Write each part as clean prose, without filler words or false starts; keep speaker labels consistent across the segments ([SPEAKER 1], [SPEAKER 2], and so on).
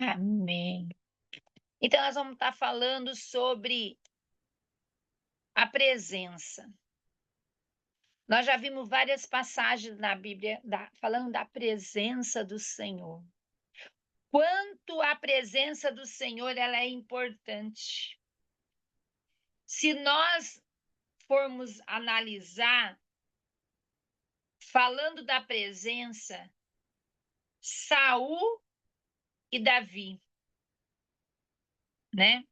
[SPEAKER 1] Amém. Então, nós vamos estar falando sobre a presença. Nós já vimos várias passagens na Bíblia falando da presença do Senhor. Quanto a presença do Senhor ela é importante. Se nós formos analisar, falando da presença, Saul e Davi, né?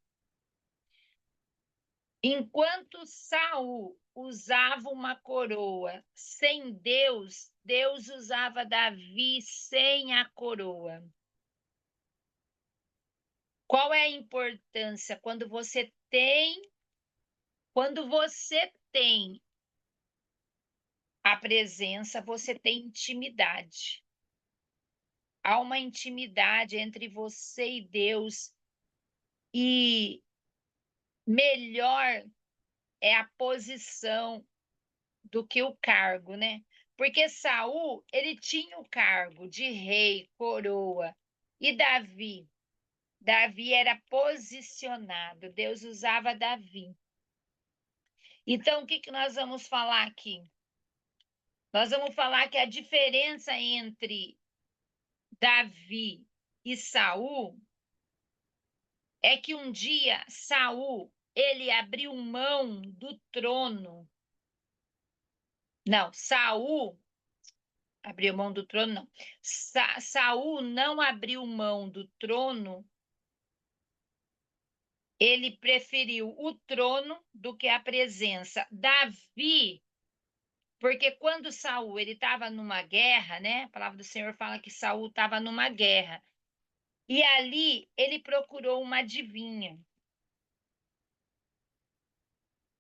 [SPEAKER 1] Enquanto Saul usava uma coroa sem Deus, Deus usava Davi sem a coroa. Qual é a importância quando você tem a presença, você tem intimidade. Há uma intimidade entre você e Deus e melhor é a posição do que o cargo, né? Porque Saul, ele tinha o cargo de rei, coroa, e Davi era posicionado, Deus usava Davi. Então, o que nós vamos falar aqui? Nós vamos falar que a diferença entre Davi e Saul é que um dia Saul, ele abriu mão do trono. Não, Saul abriu mão do trono, não. Saul não abriu mão do trono, ele preferiu o trono do que a presença. Davi, porque quando Saul ele estava numa guerra, né? A palavra do Senhor fala que Saul estava numa guerra. E ali ele procurou uma adivinha,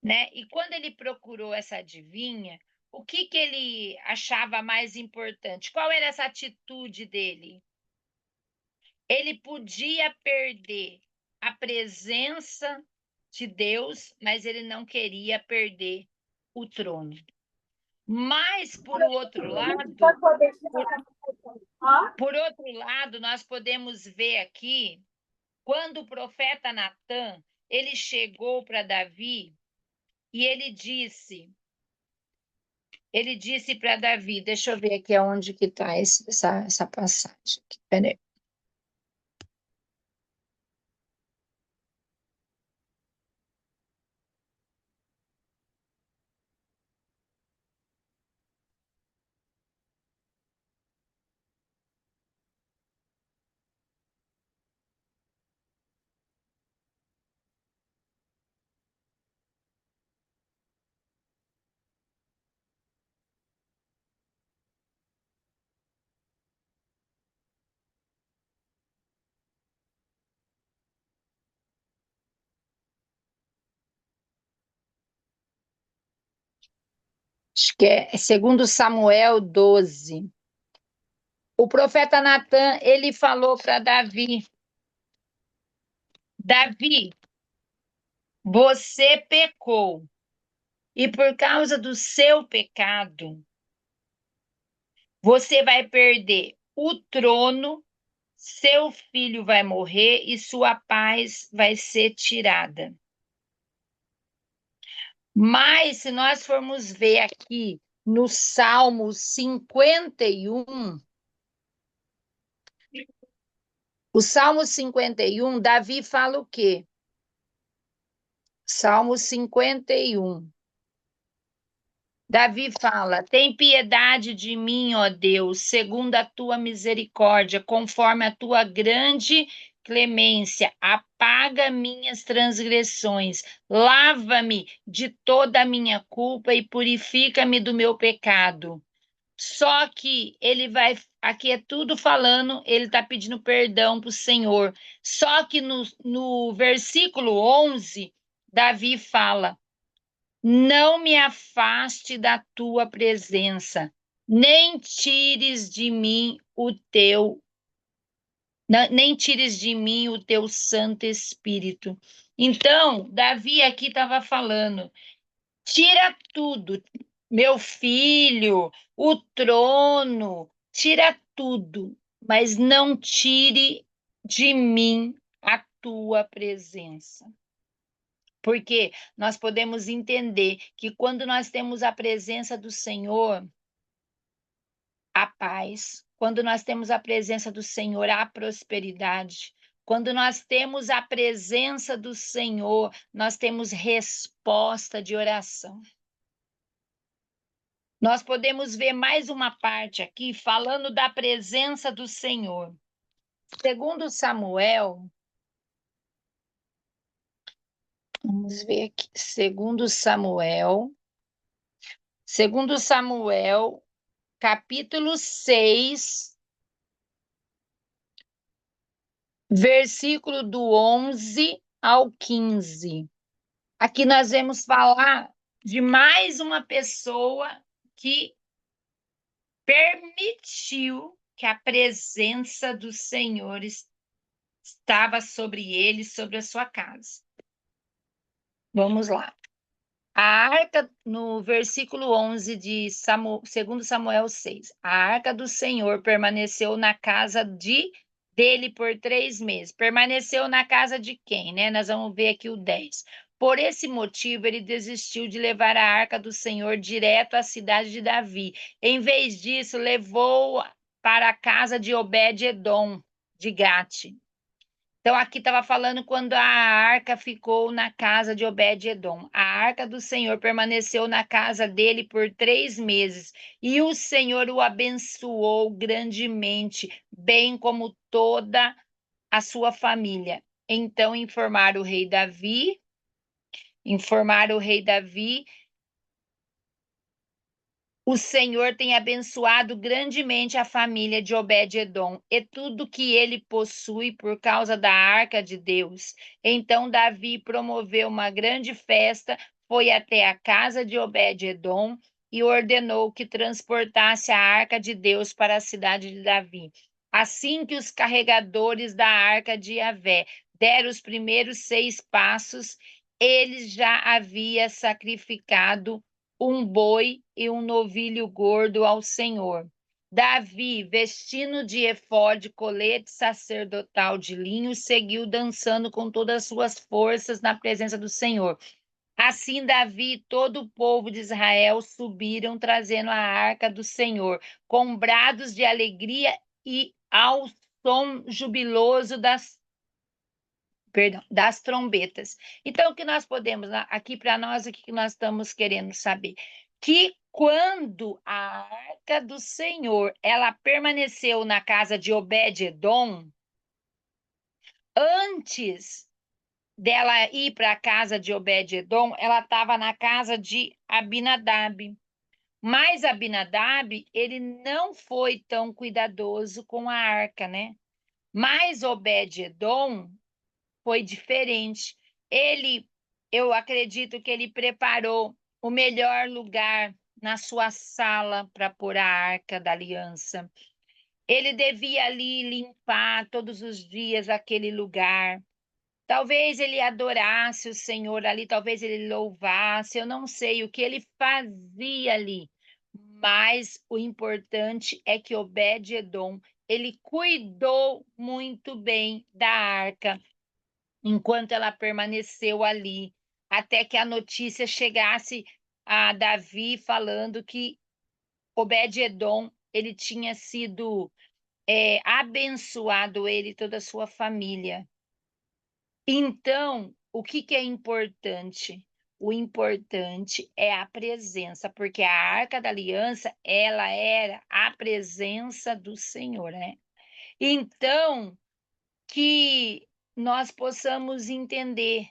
[SPEAKER 1] né? E quando ele procurou essa adivinha, o que ele achava mais importante? Qual era essa atitude dele? Ele podia perder a presença de Deus, mas ele não queria perder o trono. Mas, por outro lado, nós podemos ver aqui, quando o profeta Natã, ele chegou para Davi e ele disse para Davi, deixa eu ver aqui aonde que está essa passagem. Peraí. Acho que é segundo Samuel 12. O profeta Natã, ele falou para Davi, Davi, você pecou, e por causa do seu pecado, você vai perder o trono, seu filho vai morrer e sua paz vai ser tirada. Mas, se nós formos ver aqui no Salmo 51, o Salmo 51, Davi fala o quê? Salmo 51. Davi fala: tem piedade de mim, ó Deus, segundo a tua misericórdia, conforme a tua grande clemência, apaga minhas transgressões, lava-me de toda a minha culpa e purifica-me do meu pecado. Só que ele vai, aqui é tudo falando, ele está pedindo perdão para o Senhor. Só que no versículo 11, Davi fala: não me afaste da tua presença, nem tires de mim nem tires de mim o teu Santo Espírito. Então, Davi aqui estava falando: tira tudo, meu filho, o trono, tira tudo, mas não tire de mim a tua presença. Porque nós podemos entender que quando nós temos a presença do Senhor, há paz. Quando nós temos a presença do Senhor, há prosperidade. Quando nós temos a presença do Senhor, nós temos resposta de oração. Nós podemos ver mais uma parte aqui falando da presença do Senhor. Segundo Samuel, vamos ver aqui. Segundo Samuel, capítulo 6, versículo do 11 ao 15. Aqui nós vamos falar de mais uma pessoa que permitiu que a presença do Senhor estava sobre ele, sobre a sua casa. Vamos lá. A arca, no versículo 11 de 2 Samuel 6, a arca do Senhor permaneceu na casa dele por 3 meses. Permaneceu na casa de quem, né? Nós vamos ver aqui o 10. Por esse motivo, ele desistiu de levar a arca do Senhor direto à cidade de Davi. Em vez disso, levou para a casa de Obed-edom, de Gate. Então, aqui estava falando quando a arca ficou na casa de Obed-edom. A arca do Senhor permaneceu na casa dele por 3 meses, e o Senhor o abençoou grandemente, bem como toda a sua família. Então, informaram o rei Davi, o Senhor tem abençoado grandemente a família de Obed-edom e tudo que ele possui por causa da arca de Deus. Então Davi promoveu uma grande festa, foi até a casa de Obed-edom e ordenou que transportasse a arca de Deus para a cidade de Davi. Assim que os carregadores da arca de Yahvé deram os primeiros 6 passos, ele já havia sacrificado um boi e um novilho gordo ao Senhor. Davi, vestindo de efode, colete sacerdotal de linho, seguiu dançando com todas as suas forças na presença do Senhor. Assim, Davi e todo o povo de Israel subiram, trazendo a arca do Senhor, com brados de alegria e ao som jubiloso das trombetas. Então, o que nós podemos, aqui para nós, o que nós estamos querendo saber? Que quando a arca do Senhor, ela permaneceu na casa de Obed-edom, antes dela ir para a casa de Obed-edom, ela estava na casa de Abinadab. Mas Abinadab, ele não foi tão cuidadoso com a arca, né? Mas Obed-edom foi diferente. Eu acredito que ele preparou o melhor lugar na sua sala para pôr a arca da aliança. Ele devia ali limpar todos os dias aquele lugar. Talvez ele adorasse o Senhor ali, talvez ele louvasse, eu não sei o que ele fazia ali. Mas o importante é que Obed-edom, ele cuidou muito bem da arca enquanto ela permaneceu ali, até que a notícia chegasse a Davi falando que Obed-edom, ele tinha sido abençoado, ele e toda a sua família. Então, o que é importante? O importante é a presença, porque a Arca da Aliança, ela era a presença do Senhor, né? Então, que nós possamos entender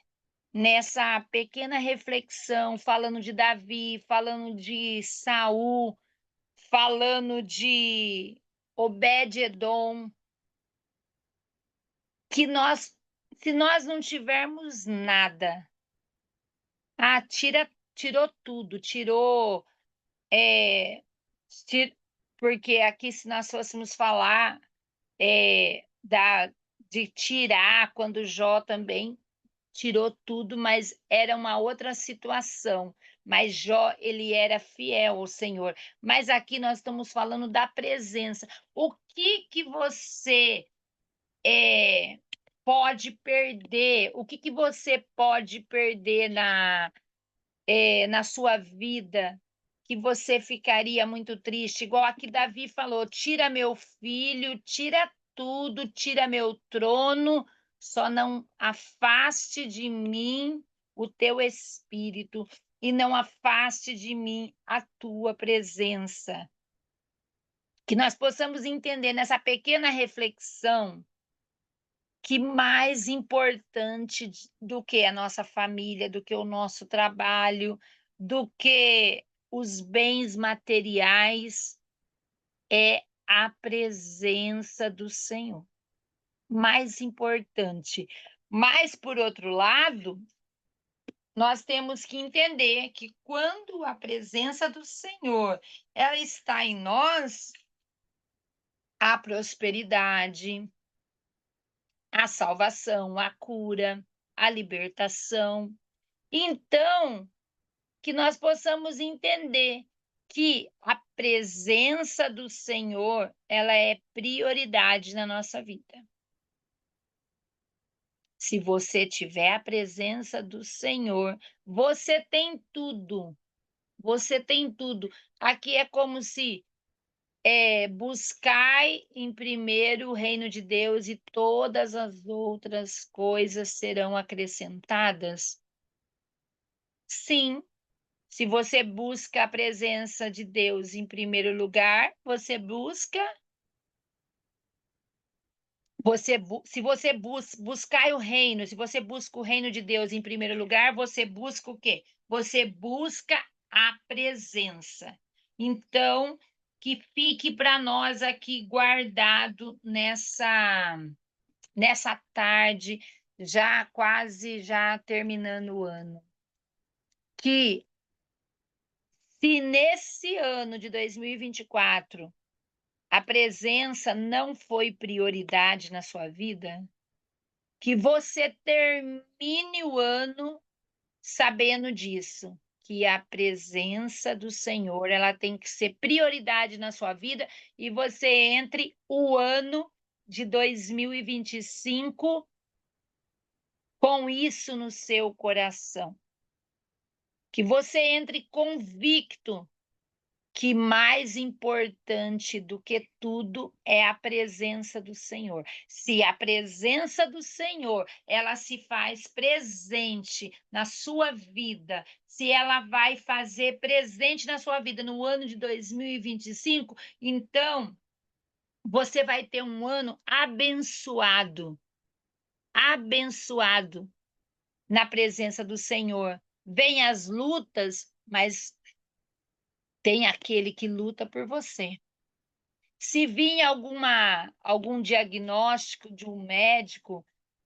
[SPEAKER 1] nessa pequena reflexão, falando de Davi, falando de Saul, falando de Obed-edom, que se nós não tivermos nada, tirou tudo, é, porque aqui se nós fôssemos falar de tirar, quando Jó também tirou tudo, mas era uma outra situação. Mas Jó, ele era fiel ao Senhor. Mas aqui nós estamos falando da presença. O que você pode perder? O que você pode perder na sua vida, que você ficaria muito triste? Igual aqui Davi falou: tira meu filho, tira tudo, tira meu trono, só não afaste de mim o teu espírito e não afaste de mim a tua presença. Que nós possamos entender nessa pequena reflexão que mais importante do que a nossa família, do que o nosso trabalho, do que os bens materiais, é a presença do Senhor. Mais importante. Mas, por outro lado, nós temos que entender que quando a presença do Senhor ela está em nós, a prosperidade, a salvação, a cura, a libertação. Então, que nós possamos entender que a presença do Senhor, ela é prioridade na nossa vida. Se você tiver a presença do Senhor, você tem tudo. Você tem tudo. Aqui é como se buscai em primeiro o reino de Deus e todas as outras coisas serão acrescentadas. Sim, se você busca a presença de Deus em primeiro lugar, se você buscar o reino, se você busca o reino de Deus em primeiro lugar, você busca o quê? Você busca a presença. Então, que fique para nós aqui guardado nessa tarde, já quase já terminando o ano, que se nesse ano de 2024 a presença não foi prioridade na sua vida, que você termine o ano sabendo disso, que a presença do Senhor, ela tem que ser prioridade na sua vida e você entre o ano de 2025 com isso no seu coração. Que você entre convicto que mais importante do que tudo é a presença do Senhor. Se a presença do Senhor, ela se faz presente na sua vida, se ela vai fazer presente na sua vida no ano de 2025, então você vai ter um ano abençoado, abençoado na presença do Senhor. Vem as lutas, mas tem aquele que luta por você. Se vir algum diagnóstico de um médico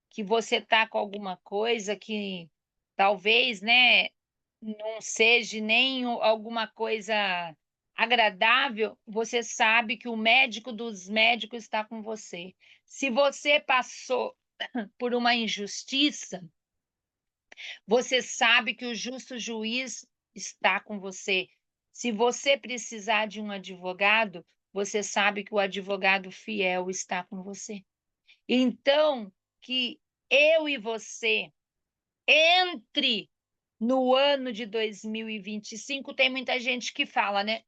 [SPEAKER 1] que você está com alguma coisa que talvez, né, não seja nem alguma coisa agradável, você sabe que o médico dos médicos está com você. Se você passou por uma injustiça, você sabe que o justo juiz está com você. Se você precisar de um advogado, você sabe que o advogado fiel está com você. Então, que eu e você entre no ano de 2025, tem muita gente que fala, né?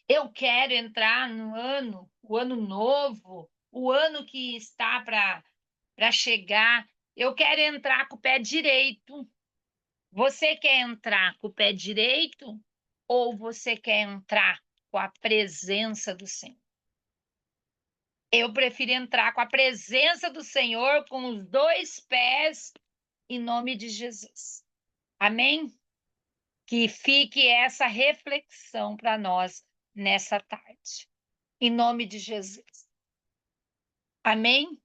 [SPEAKER 1] Eu quero entrar no ano, o ano novo, o ano que está para chegar. Eu quero entrar com o pé direito. Você quer entrar com o pé direito ou você quer entrar com a presença do Senhor? Eu prefiro entrar com a presença do Senhor, com os dois pés, em nome de Jesus. Amém? Que fique essa reflexão para nós nessa tarde. Em nome de Jesus. Amém?